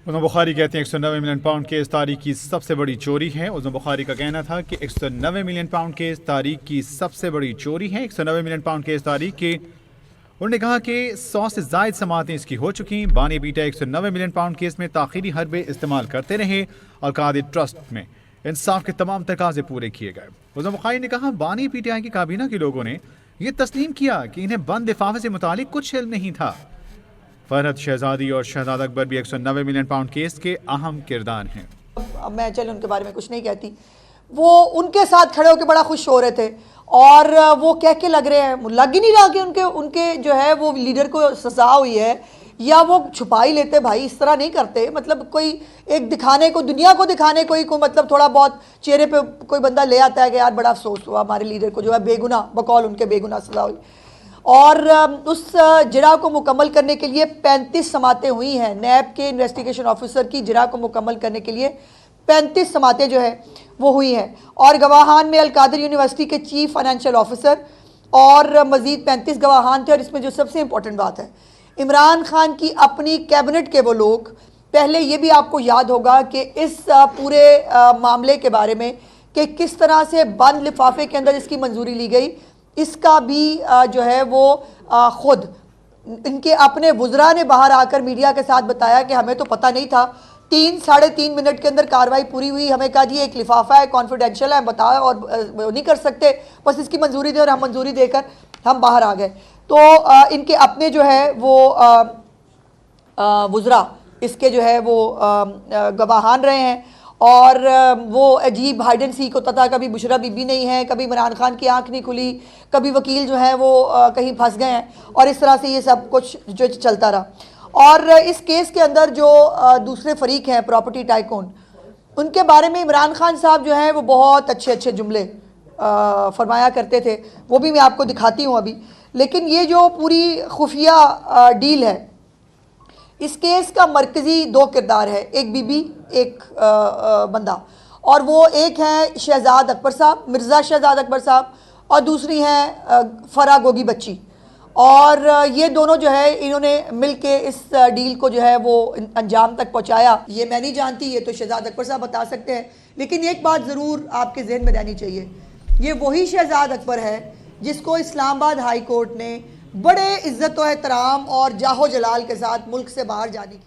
उज़्मा बुखारी कहते हैं 190 million pound case तारीख की सबसे बड़ी चोरी है। उज़्मा बुखारी का कहना था कि 190 मिलियन पाउंड केस तारीख की सबसे बड़ी चोरी है। 190 मिलियन पाउंड केस तारीख के उन्होंने कहा कि 100 से ज़ायद समातें इसकी हो चुकी। बानी बीटा 190 मिलियन पाउंड केस में ताख़ीरी हरबे इस्तेमाल करते रहे। अलकादिर ट्रस्ट में इंसाफ के तमाम तकाजे पूरे किए गए। उज़्मा बुखारी ने कहा बानी PTI की काबीना के लोगों ने यह तस्लीम किया कि इन्हें बंद लिफाफे से मुतालिक कुछ इल्म नहीं था। फरहत शहजादी और शहजादा अकबर भी 190 मिलियन पाउंड केस के अहम किरदार हैं। अब मैं चल उनके बारे में कुछ नहीं कहती। वो उनके साथ खड़े होकर बड़ा खुश हो रहे थे और वो कह के लग रहे हैं, लग ही नहीं रहा कि उनके जो है वो लीडर को सजा हुई है या वो छुपा ही लेते। भाई इस तरह नहीं करते। मतलब कोई एक दिखाने को, दुनिया को दिखाने को मतलब थोड़ा बहुत चेहरे पे कोई बंदा ले आता है कि यार बड़ा अफसोस हुआ हमारे लीडर को जो है बेगुनाह, बकौल उनके बेगुनाह सजा हुई। और उस जिरा को मुकम्मल करने के लिए 35 समातें हुई हैं। नैब के इन्वेस्टिगेशन ऑफिसर की जिरा को मुकम्मल करने के लिए 35 समातें जो है वो हुई हैं। और गवाहान में अलकादिर यूनिवर्सिटी के चीफ फाइनेंशियल ऑफिसर और मज़ीद 35 गवाहान थे। और इसमें जो सबसे इंपॉर्टेंट बात है, इमरान खान की अपनी कैबिनेट के वो लोग, पहले ये भी आपको याद होगा कि इस पूरे मामले के बारे में कि किस तरह से बंद लिफाफे के अंदर इसकी मंजूरी ली गई, इसका भी जो है वो ख़ुद इनके अपने वुज़रा ने बाहर आकर मीडिया के साथ बताया कि हमें तो पता नहीं था। 3-3.5 मिनट के अंदर कार्रवाई पूरी हुई। हमें कहा जी एक लिफाफा है, कॉन्फिडेंशियल है, बताओ और नहीं कर सकते, बस इसकी मंजूरी दे, और हम मंजूरी देकर हम बाहर आ गए। तो इनके अपने जो है वो वुज़रा इसके जो है वो गवाहान रहे हैं। और वो अजीब हाइड एंड सीक होता था, कभी बुशरा बीबी नहीं है, कभी इमरान खान की आंख नहीं खुली, कभी वकील जो है वो कहीं फंस गए हैं, और इस तरह से ये सब कुछ जो चलता रहा। और इस केस के अंदर जो दूसरे फरीक हैं प्रॉपर्टी टाइकून, उनके बारे में इमरान खान साहब जो हैं वो बहुत अच्छे अच्छे जुमले फरमाया करते थे। वो भी मैं आपको दिखाती हूँ अभी। लेकिन ये जो पूरी खुफिया डील है, इस केस का मरकज़ी 2 किरदार है, एक बीबी एक बंदा। और वो एक है शहजाद अकबर साहब, मिर्ज़ा शहजाद अकबर साहब, और दूसरी हैं फरा गोगी बच्ची। और ये दोनों जो है इन्होंने मिल के इस डील को जो है वो अंजाम तक पहुँचाया। ये मैं नहीं जानती, ये तो शहजाद अकबर साहब बता सकते हैं। लेकिन एक बात ज़रूर आपके जहन में रहनी चाहिए, ये वही शहजाद अकबर है जिसको इस्लामाबाद हाई कोर्ट ने बड़े इज़्ज़त व एहतराम और जाहो जलाल के साथ मुल्क से बाहर जाने की